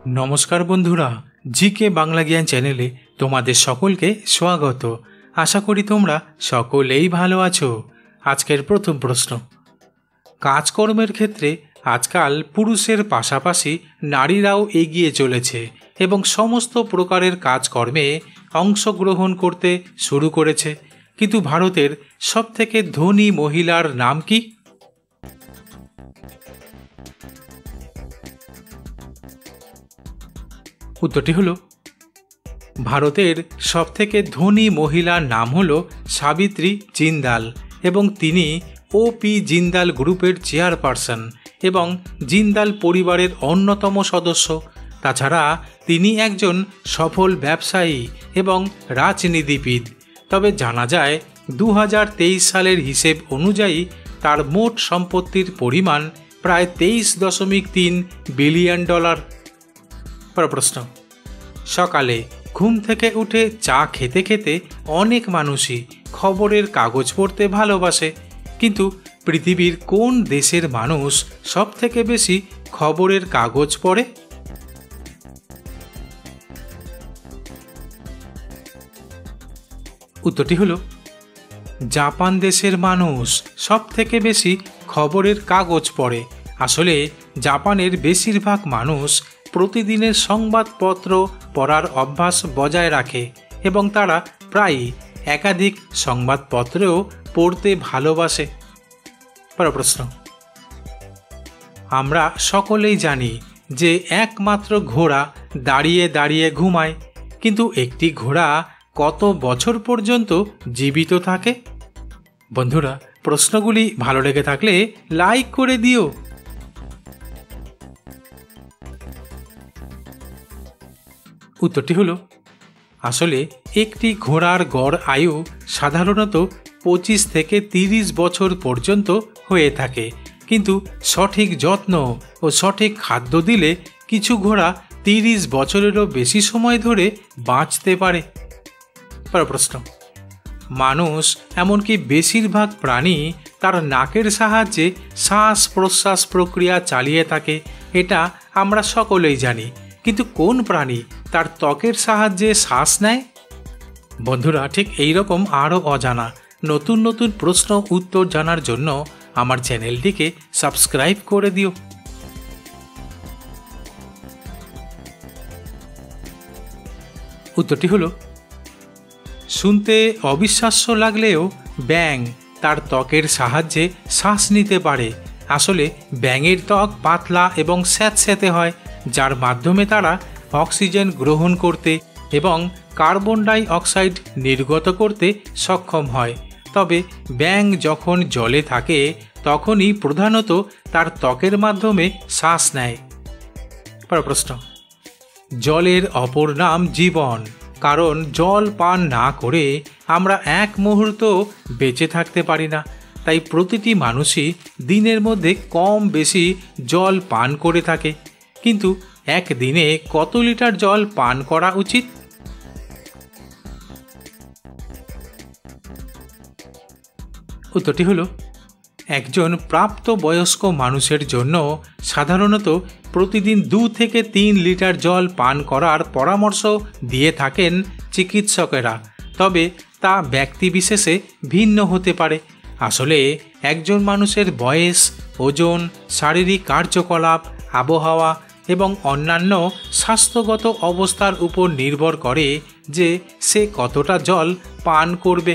নমস্কার বন্ধুরা, জিকে বাংলা জ্ঞান চ্যানেলে তোমাদের সকলকে স্বাগত। আশা করি তোমরা সকলেই ভালো আছো। আজকের প্রথম প্রশ্ন, কাজকর্মের ক্ষেত্রে আজকাল পুরুষের পাশাপাশি নারীরাও এগিয়ে চলেছে এবং সমস্ত প্রকারের কাজকর্মে অংশগ্রহণ করতে শুরু করেছে, কিন্তু ভারতের সবথেকে ধনী মহিলার নাম কি? উত্তরটি হলো, ভারতের সবথেকে ধনী মহিলার নাম হলো সাবিত্রী জিন্দাল এবং তিনি ওপি জিন্দাল গ্রুপের চেয়ারপারসন এবং জিন্দাল পরিবারের অন্যতম সদস্য। তাছাড়া তিনি একজন সফল ব্যবসায়ী এবং রাজনীতিবিদ। তবে জানা যায় 2023 সালের হিসেব অনুযায়ী তার মোট সম্পত্তির পরিমাণ প্রায় $23.3 বিলিয়ন। প্রশ্ন, সকালে ঘুম থেকে উঠে চা খেতে খেতে অনেক মানুষই খবরের কাগজ পড়তে ভালোবাসে, কিন্তু পৃথিবীর কোন দেশের মানুষ সবথেকে বেশি খবরের কাগজ পড়ে? উত্তরটি হলো, জাপান দেশের মানুষ সবথেকে বেশি খবরের কাগজ পড়ে। আসলে জাপানের বেশিরভাগ মানুষ প্রতিদিনের সংবাদপত্র পড়ার অভ্যাস বজায় রাখে এবং তারা প্রায়ই একাধিক সংবাদপত্রেও পড়তে ভালোবাসে। প্রশ্ন, আমরা সকলেই জানি যে একমাত্র ঘোড়া দাঁড়িয়ে দাঁড়িয়ে ঘুমায়, কিন্তু একটি ঘোড়া কত বছর পর্যন্ত জীবিত থাকে? বন্ধুরা, প্রশ্নগুলি ভালো লেগে থাকলে লাইক করে দিও। উত্তরটি হলো, আসলে একটি ঘোড়ার গড় আয়ু সাধারণত 25 থেকে 30 বছর পর্যন্ত হয়ে থাকে, কিন্তু সঠিক যত্ন ও সঠিক খাদ্য দিলে কিছু ঘোড়া 30 বছরেরও বেশি সময় ধরে বাঁচতে পারে। প্রশ্ন, মানুষ এমনকি বেশিরভাগ প্রাণী তার নাকের সাহায্যে শ্বাস প্রশ্বাস প্রক্রিয়া চালিয়ে থাকে, এটা আমরা সকলেই জানি, কিন্তু কোন প্রাণী তার ত্বকের সাহায্যে শ্বাস নেয়? বন্ধুরা, ঠিক এই রকম আরও অজানা নতুন নতুন প্রশ্ন উত্তর জানার জন্য আমার চ্যানেলটিকে সাবস্ক্রাইব করে দিও। উত্তরটি হলো, শুনতে অবিশ্বাস্য লাগলেও ব্যাঙ তার ত্বকের সাহায্যে শ্বাস নিতে পারে। আসলে ব্যাঙের ত্বক পাতলা এবং স্যাঁতস্যাঁতে হয়, যার মাধ্যমে তারা অক্সিজেন গ্রহণ করতে এবং কার্বন ডাই অক্সাইড নির্গত করতে সক্ষম হয়। তবে ব্যাঙ যখন জলে থাকে তখনই প্রধানত তার ত্বকের মাধ্যমে শ্বাস নেয়। প্রশ্ন, জলের অপর নাম জীবন, কারণ জল পান না করে আমরা এক মুহূর্ত বেঁচে থাকতে পারি না। তাই প্রতিটি মানুষই দিনের মধ্যে কম বেশি জল পান করে থাকে, কিন্তু একদিনে কত লিটার জল পান করা উচিত? উত্তরটি হলো, একজন প্রাপ্তবয়স্ক মানুষের জন্য সাধারণত প্রতিদিন 2 থেকে 3 লিটার জল পান করার পরামর্শ দিয়ে থাকেন চিকিৎসকেরা। তবে তা ব্যক্তিবিশেষে ভিন্ন হতে পারে। আসলে একজন মানুষের বয়স, ওজন, শারীরিক কার্যকলাপ, আবহাওয়া এবং অন্যান্য স্বাস্থ্যগত অবস্থার উপর নির্ভর করে যে সে কতটা জল পান করবে।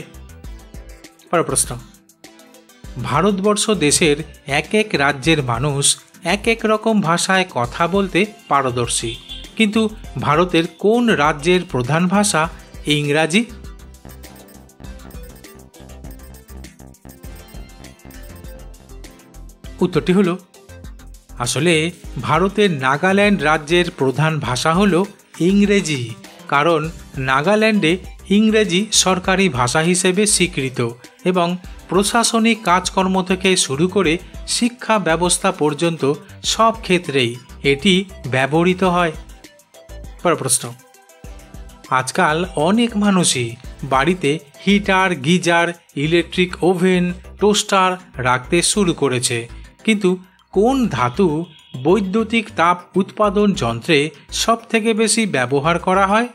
প্রশ্ন, ভারতবর্ষ দেশের এক এক রাজ্যের মানুষ এক এক রকম ভাষায় কথা বলতে পারদর্শী, কিন্তু ভারতের কোন রাজ্যের প্রধান ভাষা ইংরাজি? উত্তরটি হলো, আসলে ভারতের নাগাল্যান্ড রাজ্যের প্রধান ভাষা হলো ইংরেজি, কারণ নাগাল্যান্ডে ইংরেজি সরকারি ভাষা হিসেবে স্বীকৃত এবং প্রশাসনিক কাজকর্ম থেকে শুরু করে শিক্ষা ব্যবস্থা পর্যন্ত সব ক্ষেত্রেই এটি ব্যবহৃত হয়। প্রশ্ন, আজকাল অনেক মানুষই বাড়িতে heater, geyser, electric oven, toaster রাখতে শুরু করেছে, কিন্তু কোন ধাতু বৈদ্যুতিক তাপ উৎপাদন যন্ত্রে সবথেকে বেশি ব্যবহার করা হয়?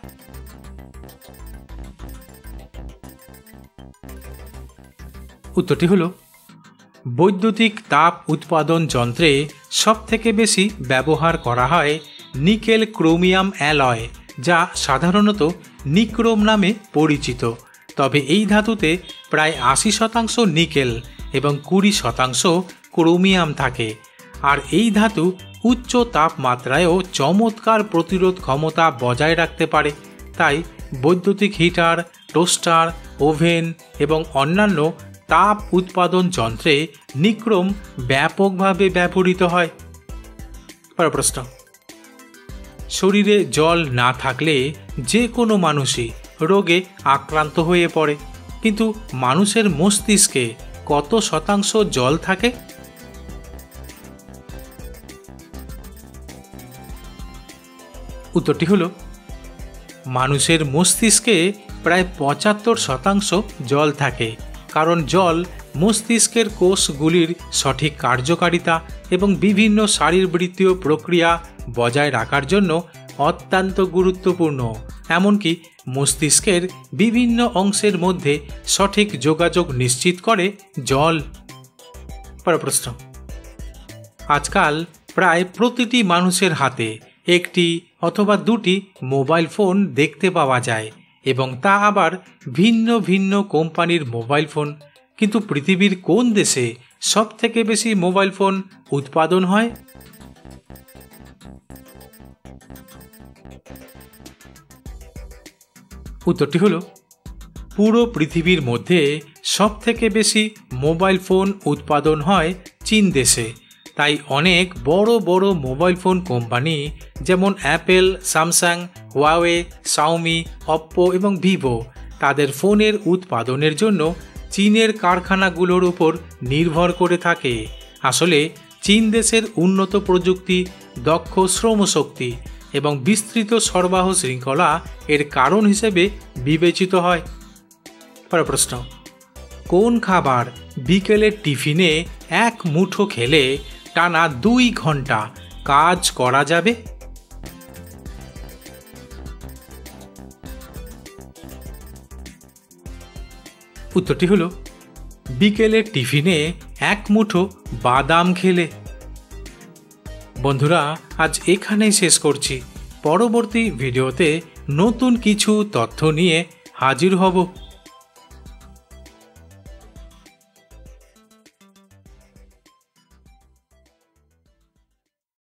উত্তরটি হলো বৈদ্যুতিক তাপ উৎপাদন যন্ত্রে সবথেকে বেশি ব্যবহার করা হয় নিকেল ক্রোমিয়াম অ্যালয়, যা সাধারণত নিক্রোম নামে পরিচিত। তবে এই ধাতুতে প্রায় 80% নিকেল এবং 20% ক্রোমিয়াম থাকে। আর এই ধাতু উচ্চ তাপমাত্রায়ও চমৎকার প্রতিরোধ ক্ষমতা বজায় রাখতে পারে। তাই বৈদ্যুতিক হিটার, টোস্টার, ওভেন এবং অন্যান্য তাপ উৎপাদন যন্ত্রে নিক্রোম ব্যাপকভাবে ব্যবহৃত হয়। পরের প্রশ্ন, শরীরে জল না থাকলে যে কোনো মানুষই রোগে আক্রান্ত হয়ে পড়ে, কিন্তু মানুষের মস্তিষ্কে কত শতাংশ জল থাকে? উত্তরটি হলো মানুষের মস্তিষ্কে প্রায় 75% জল থাকে, কারণ জল মস্তিষ্কের কোষগুলির সঠিক কার্যকারিতা এবং বিভিন্ন শারীরবৃত্তীয় প্রক্রিয়া বজায় রাখার জন্য অত্যন্ত গুরুত্বপূর্ণ। এমনকি মস্তিষ্কের বিভিন্ন অংশের মধ্যে সঠিক যোগাযোগ নিশ্চিত করে জল। পরের প্রশ্ন, আজকাল প্রায় প্রতিটি মানুষের হাতে একটি অথবা দুটি মোবাইল ফোন দেখতে পাওয়া যায়, এবং তা আবার ভিন্ন ভিন্ন কোম্পানির মোবাইল ফোন। কিন্তু পৃথিবীর কোন দেশে সবথেকে বেশি মোবাইল ফোন উৎপাদন হয়? উত্তরটি হলো পুরো পৃথিবীর মধ্যে সবথেকে বেশি মোবাইল ফোন উৎপাদন হয় চীন দেশে। তাই অনেক বড় বড় মোবাইল ফোন কোম্পানি যেমন Apple, Samsung, Huawei, Xiaomi, Oppo এবং ভিভো তাদের ফোনের উৎপাদনের জন্য চীনের কারখানাগুলোর উপর নির্ভর করে থাকে। আসলে চীন দেশের উন্নত প্রযুক্তি, দক্ষ শ্রমশক্তি এবং বিস্তৃত সরবরাহ শৃঙ্খলা এর কারণ হিসেবে বিবেচিত হয়। পরের প্রশ্ন, কোন খাবার বিকেলের টিফিনে এক মুঠো খেলে টানা 2 ঘন্টা কাজ করা যাবে? উত্তরটি হলো বিকেলের টিফিনে এক মুঠো বাদাম খেলে। বন্ধুরা, আজ এখানেই শেষ করছি। পরবর্তী ভিডিওতে নতুন কিছু তথ্য নিয়ে হাজির হব।